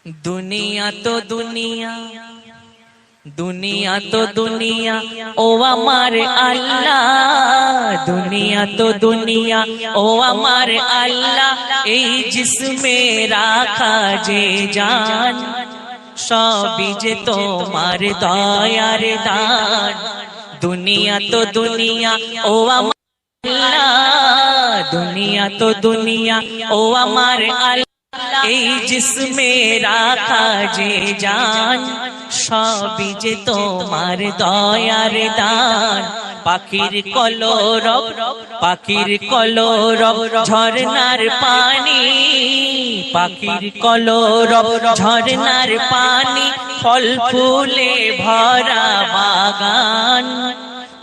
दुनिया तो दुनिया, दुनिया तो दुनिया ओ हमारे अल्लाह, दुनिया तो दुनिया ओ हमारे अल्लाह, ए जिसमें राखा जे जान सभी जे तोमार दयार दान। दुनिया तो दुनिया ओ हमारे अल्लाह, दुनिया तो दुनिया ओ हमारे अल्लाह, ए जिसमें राखा जे जान सभी जे तोमार दयार दान। पाखिर कलरब, पाखिर कलरब झरनार पानी, पाखिर कलरब झरनार पानी, फल फूले भरा बागान।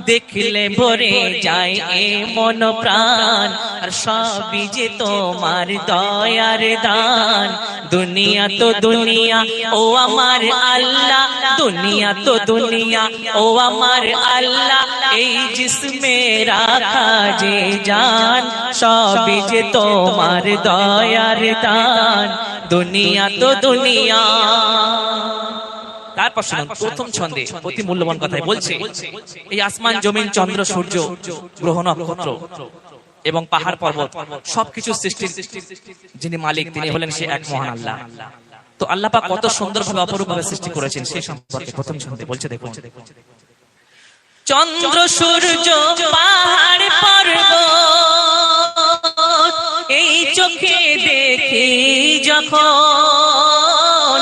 देखले भरे जाए ए मन प्राण, और सभी जे तोमार दयार दान। दुनिया तो दुनिया ओ हमार अल्लाह, दुनिया तो दुनिया ओ हमार अल्लाह, ए जिसमें राखा जे जान सभी जे तोमार दयार दान। दुनिया तो दुनिया। তারপর শুনুন প্রথম ছন্দে অতি মূল্যবান কথাই বলছে, এই আসমান জমিন চন্দ্র সূর্য গ্রহ নক্ষত্র এবং পাহাড় পর্বত সবকিছু সৃষ্টির যিনি মালিক তিনি হলেন সে এক মহান আল্লাহ। তো আল্লাহ পাক কত সুন্দরভাবে অপরূপভাবে সৃষ্টি করেছেন সেই সম্পর্কে প্রথম ছন্দে বলছে, দেখুন। চন্দ্র সূর্য পাহাড় পর্বত এই চোখে দেখি যখন,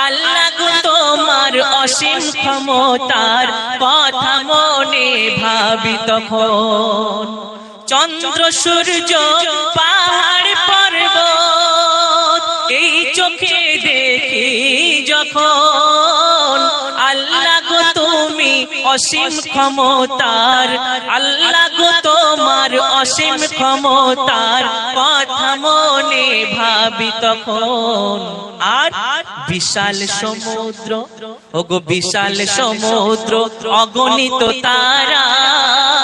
আল্লাহ তোমার অসীম ক্ষমতার কথা মনে ভাবি তখন। চন্দ্র সূর্য পাহাড় পর্বত এই চোখে দেখি যখন, আল্লাহ গো তুমি অসীম ক্ষমতার, আল্লাহ গো তোমার অসীম ক্ষমতার কথা মনে ভাবি তখন। আর বিশাল সমুদ্র, ওগো বিশাল সমুদ্র অগণিত তারায়,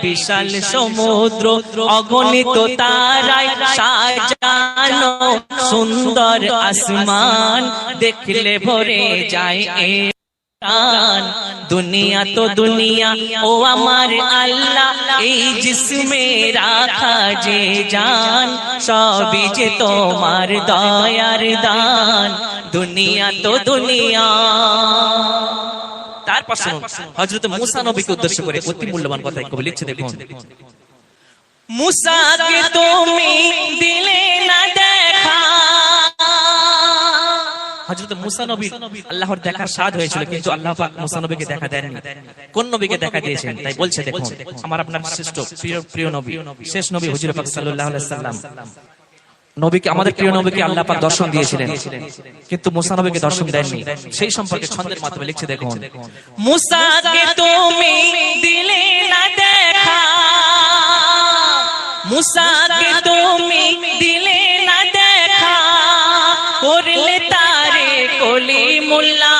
বিশাল সমুদ্র অগণিত তারায় সাজানো সুন্দর আসমান, দেখলে ভরে যায় এ প্রাণ। दुनिया तो दुनिया ओ हमारे अल्लाह, ए जिसमें राखा जे जान सभी जे तोमार दयार दान। दुनिया तो दुनिया। তারপর শুনুন হযরত মুসা নবীকে উদ্দেশ্য করে অতি মূল্যবান কথা কবি লিখছে, দেখুন। মুসাকে তুমি দিলে না দেখা, হযরত মুসা নবী আল্লাহর দেখার স্বাদ হয়েছিল, কিন্তু আল্লাহ পাক মুসা নবীকে দেখা দেননি। কোন নবীকে দেখা দিয়েছেন তাই বলছে, দেখুন। আমার আপনার শ্রেষ্ঠ প্রিয় নবী, শেষ নবী হুজুর পাক সাল্লাল্লাহু আলাইহি ওয়াসাল্লাম নবীকে, আমাদের প্রিয় নবীকে আল্লাহ পাক দর্শন দিয়েছিলেন, কিন্তু মুসা নবীকে দর্শন দেননি। সেই সম্পর্কে ছন্দের মাধ্যমে লিখছে, দেখুন। মুসাকে তুমি দিলে না দেখা, মুসাকে তুমি দিলে না দেখা, করলে তারে কলিমুল্লাহ,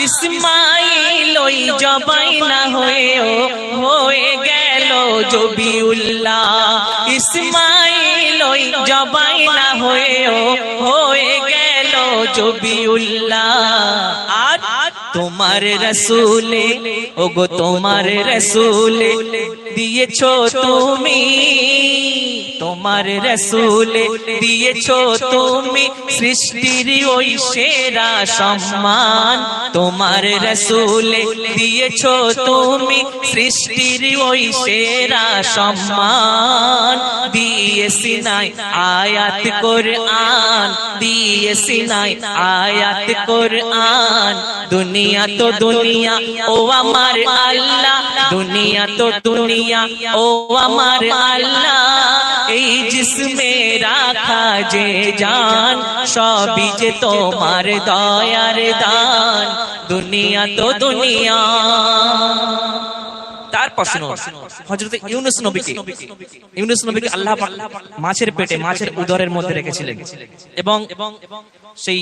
ইসমাইল ওই জবাই না হয়ে গেল জবিউল্লাহ, ইসমাইল ওই জবাই না হয়ে গেল জবিউল্লাহ। আর তোমার রাসূলে, ওগো তোমার রাসূলে দিয়েছো তুমি, তোমার রাসূলে দিয়েছো তুমি সৃষ্টির ওই সেরা সম্মান, তোমার রাসূলে দিয়েছো তুমি সৃষ্টির ওই সেরা সম্মান। দিয়ে সিনাই আয়াত কোরআন, দিয়ে সিনাই আয়াত কোরআন। দুনিয়া তো দুনিয়া ও আমার আল্লাহ, দুনিয়া তো দুনিয়া ও আমার আল্লাহ, এই जिसमें রাখা যে জান সবই যে তোমার দয়ার দান। দুনিয়া তো দুনিয়া। তারপর শুনুন হযরত ইউনূস নবীকে আল্লাহ পাক মাছের পেটে, মাছের উদরের মধ্যে রেখেছিলেন, এবং সেই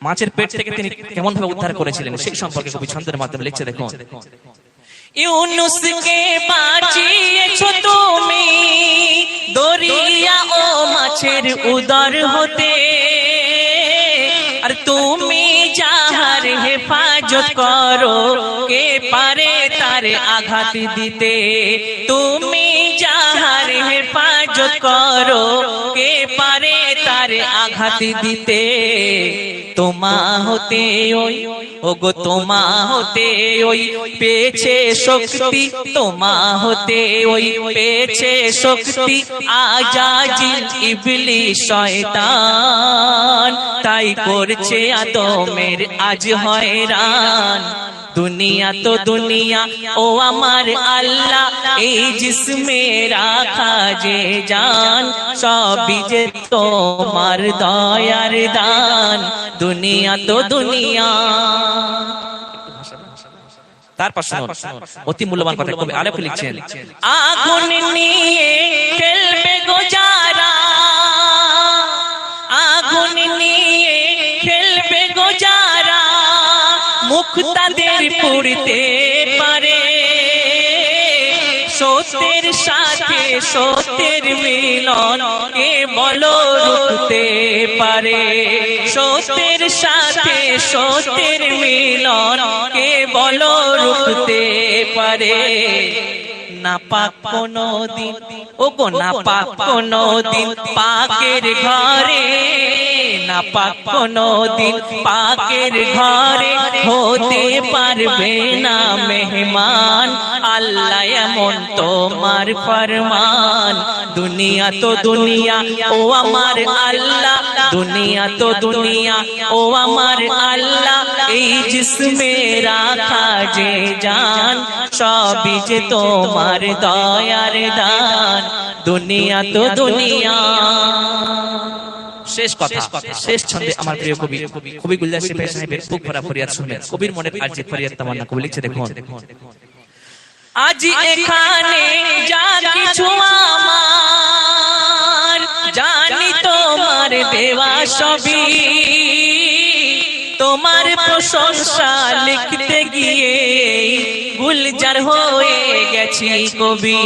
মাছের পেট থেকে তিনি কেমন ভাবে উদ্ধার করেছিলেন সেই সম্পর্কে কবি ছন্দের মাধ্যমে লিখছে, দেখুন। ইউনূসকে বাঁচিয়েছো তুমি দরিয়া ও মাছের উদর হতে, হেফাজত করো, কে পারে তার আঘাত দিতে। তুমি যাহার হেফাজত করো, কে পারে তার আঘাত দিতে। তোমা হতে ওই, ওগো তোমা হতে ওই পেয়েছে শক্তি, তোমা হতে ওই পেয়েছে শক্তি আজাজিল ইবলিস শয়তান। তাই করছে আদমের আজ হয়রান। দুনিয়া তো দুনিয়া ও আমার আল্লাহ, এই জিসমে রাখা যে জান, সবই যে তোমার দয়ার দান। দুনিয়া তো দুনিয়া। তারপর শুনুন অতি মূল্যবান কথা কবি আলেফ লিখছেন, আগুন নিয়ে খেলবে গো যারা, আগুন নিয়ে খেলবে গো যারা, মুখ তাদের পুড়তে পারে। সত্যের সাথে সত্যের মিলন কে বলো রুখতে পারে। সত্যের সাথে সত্যের মিলন কে বলো রুখতে পারে। না পাক কোনো দিন, ও গো না পাক কোনো দিন পাকের ঘরে, না পাক কোনো দিন পাকের ঘরে হতে পারবে না মেহমান। আল্লাহ এমন তোমার ফরমান। দুনিয়া তো দুনিয়া ও আমার আল্লাহ, দুনিয়া তো দুনিয়া ও আমার আল্লাহ, এই জিসমে রাখা যে জান, সবই যে তোমার দয়ার দান। দুনিয়া তো দুনিয়া। শেষ কথা, শেষ ছন্দে আমার প্রিয় কবি কবি গুলজার শেখ সাহেবের বুক ভরা ফরিয়াদ শুনবেন। কবির মনের আরজি ফরিয়াদ তামান্না কবি লিখছে, দেখুন, আজ এখানে যা কিছু আমার, জানি তোমার দেওয়া সবই, তোমার প্রশংসা লিখতে গিয়ে গুলজার হয়ে গেছি কবি।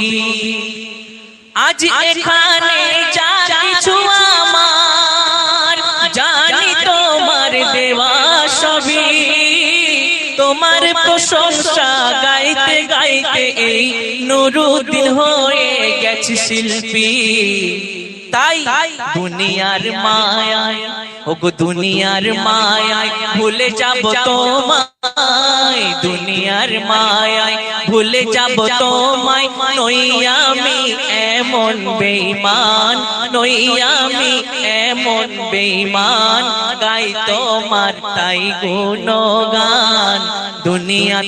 আজ এখানে যা কিছু আমার, জানি তোমার দেওয়া সবই, তোমার প্রশংসা গাইতে গাইতে এই নুরুদ্দিন হয়ে গেছি শিল্পী। তাই দুনিয়ার মায়ায়, ওগো দুনিয়ার মায়ায় ভুলে যাব তোমায়, দুনিয়ার মায়ায় ভুলে যাব তোমায়। নই আমি এমন বেঈমান, নই আমি এমন বেঈমান, গাই তোমার তাই গুণগান। দুনিয়া